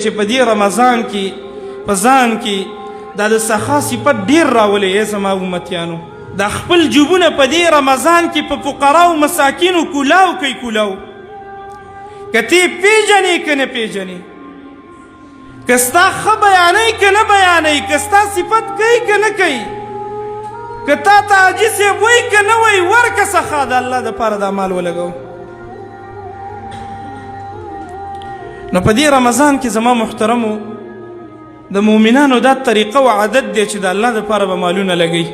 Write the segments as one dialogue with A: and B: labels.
A: چې په دې رمضان کې په ځان کې دا د سخا صفت ډېر راولي. ای زما امتیانو، دا خپل جوبونه په دې رمضان کې په فقراو مساکینو کولاو کوي کولاو. که تی پیژنې که نه پیژنې، که ستا ښه بیانوي که نه بیانوي، که ستا صفت کوي که نه کوي، که تا ته حاجي صاحب وایي که نه وایي، ورکه سخا د الله دپاره دا مال ولګوه. نو په دې رمضان کې زما محترمو د مؤمنانو دا طریقه و عادت دی چې د الله دپاره به مالونه لګوي،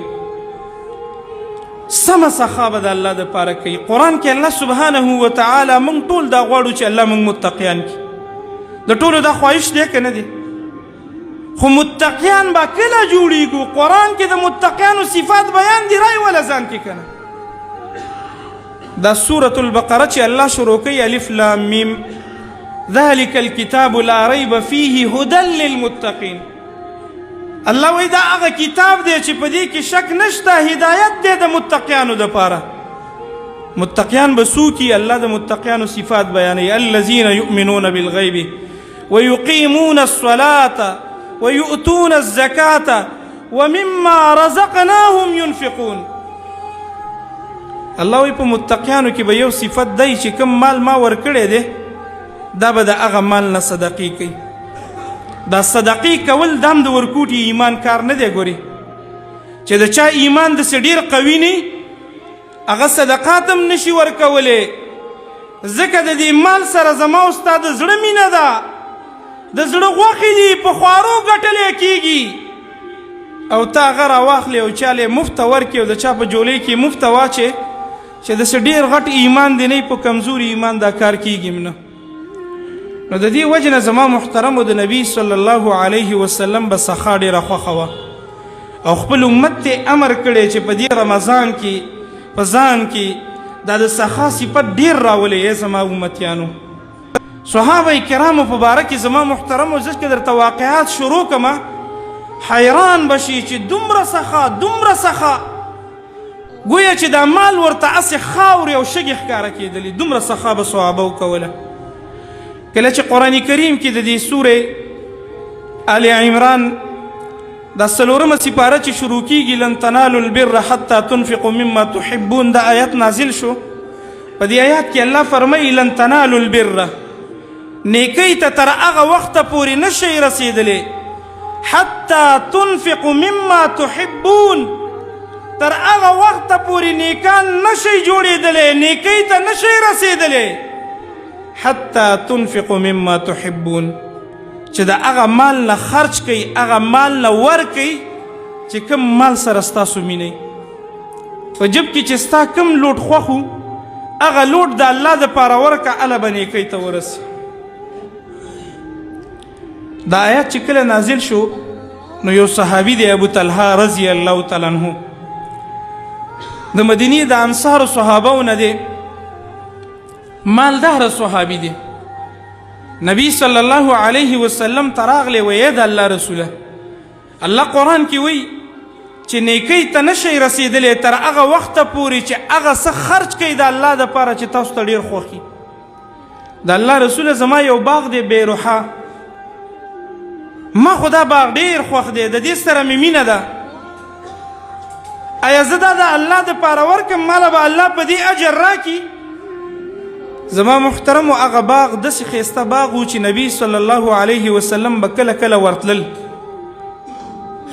A: سمه سخا به د الله دپاره کوي. قرآن کې الله سبحانه وتعالی موږ ټول دا غواړو چې الله موږ متقیان کړي. د ټولو دا خواهش دی که نه دی؟ خو متقیان به کله جوړیږو؟ قرآن کې د متقیانو صفات بیان دی، رای وله ځان کې که نه. دا سورة البقره چې الله شروع کوي الف لام میم ذلك الكتاب لا ريب فيه هدى للمتقين. الله وی دا هغه کتاب دی چې په دې کې شک نشته، هدایت دی د متقیانو دپاره. متقیان به څوک وي؟ الله د متقیانو صفات بیانوي. الذين يؤمنون بالغیب ويقيمون الصلاة ويؤتون الزكاة ومما رزقناهم ينفقون. الله وی په متقیانو کې به یو صفت دی چې کوم مال ما ورکړی دی دا به د هغه مال نه صدقې کوي. دا صدقې کول دا هم د ورکوټي ایمان کار نه دی. ګورې چې د چا ایمان داسې ډېر قوي نه هغه صدقات هم نشي ورکولی، ځکه د دې مال سره زما او ستا د زړه مینه ده، د زړه غوښې دي په خوارو ګټلی کېږي، او ته هغه راواخلې او چاله مفته ورکړې او د چا په جولۍ کې مفته واچې چې داسې ډېر غټ ایمان دی نه، په کمزوري ایمان دا کار کېږي نه. نو د دې وجه نه زما محترمو د نبی صلی الله علیه وسلم به سخا ډېره خوښه وه، او خپل امت ته امر کړی چې په دې رمضان کې په ځان کې دا د سخا صفت ډېر راولي. ای زما امتیانو، صحابه کرامو په باره کې زما محترمو ځکه درته واقعات شروع کړمه حیران بشي چې دومره سخا دومره سخا، ګویا چې دا مال ورته هسې خاورې او شګې ښکاره کېدلې، دومره سخا به صحابه وکوله. کله چې قرآن کریم کې د دې سورې آل عمران دا 4مه سپاره چې شروع کېږي لن تنالوا البر حتى تنفقوا مما تحبون، دا آیت نازل شو. په دې آیات کې الله فرمایي لن تنالوا البر، نیکۍ ته تر هغه وخته پورې نشئ رسېدلی حتى تنفقوا مما تحبون، تر هغه وخته پورې نیکان نشئ جوړېدلی، نیکۍ ته نشئ رسېدلی حتی تنفقوا مما تحبون، چې د هغه مال نه خرج کوي، هغه مال نه ورکوي چې کوم مال سره ستاسو مینه. په جب کې چې ستا کوم لوټ خوښ و هغه لوټ د الله دپاره ورکه، هله به نیکۍ ته ورسي. دا آیات چې کله نازل شو نو یو صحابي دی ابو طلحه رضی الله تعالی عنه، د مدینې د انصارو صحابهو نه دی، مالدار صحابي دی. نبی صلی الله علیه وسلم ته راغلی وی د الله رسوله، الله قرآن کې وی چې نیکۍ ته نشئ رسېدلی تر هغه وخته پورې چې هغه څه خرج کوي د الله دپاره چې تاسو ته ډېر خوښي. د الله رسوله زما یو باغ دی بیروحه، ما خو دا باغ ډېر خوښ دی، د دې سره مې مینه ده، ایا زه دا د الله دپاره ورکم ماله به الله په دې اجر راکړي؟ زما محترمو هغه باغ داسې ښایسته باغ و چې نبی صلی الله علیه وسلم به کله کله ورتلل،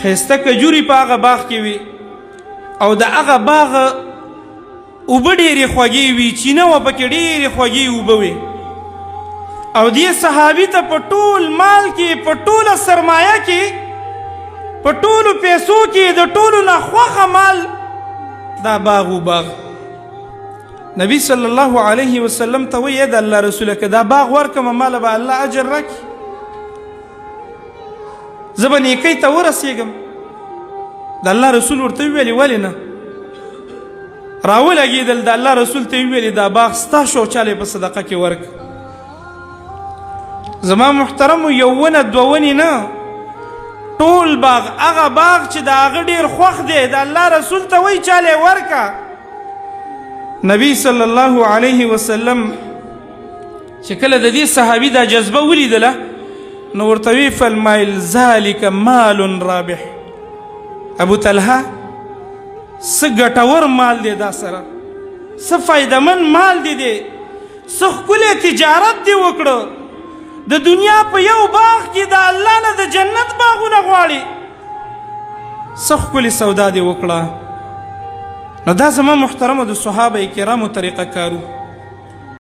A: ښایسته کجوري په هغه باغ کې وي، او د هغه باغ اوبه ډېرې خوږې وي، چینه وه پکې ډېرې خوږې اوبه وي، او دې صحابي ته په ټول مال کې په ټوله سرمایه کې په ټولو پیسو کې د ټولو نه خوښه مال دا باغ و باغ. نبی صلی الله علیه وسلم ته وی د الله رسوله که دا باغ ورکم ماله به الله اجر راکړي، زه به نیکۍ ته ورسېږم. د الله رسول ورته وویلې ولې نه؟ راولګېدل، د الله رسول ته وویلې دا باغ ستا شو، چاله په صدقه کې ورک. زما محترمو یو ونه دوه ونې نه، ټول باغ، هغه باغ چې د هغه ډېر خوښ دی د الله رسول ته وی چاله ورکه. نبی صلی الله علیه وسلم چې کله د دې صحابي دا جذبه ولیدله نو ورته وی فرمایل ذلک مال رابح ابو طلحه څه ګټور مال دی دا سره څه فایدهمند مال دی څه ښکلی تجارت دی وکړه د دنیا په یو باغ کې د الله نه د جنت باغونه غواړي څه ښکلې سودا دی وکړه نو دا زما محترمو د صحابه کرامو طریقه کارو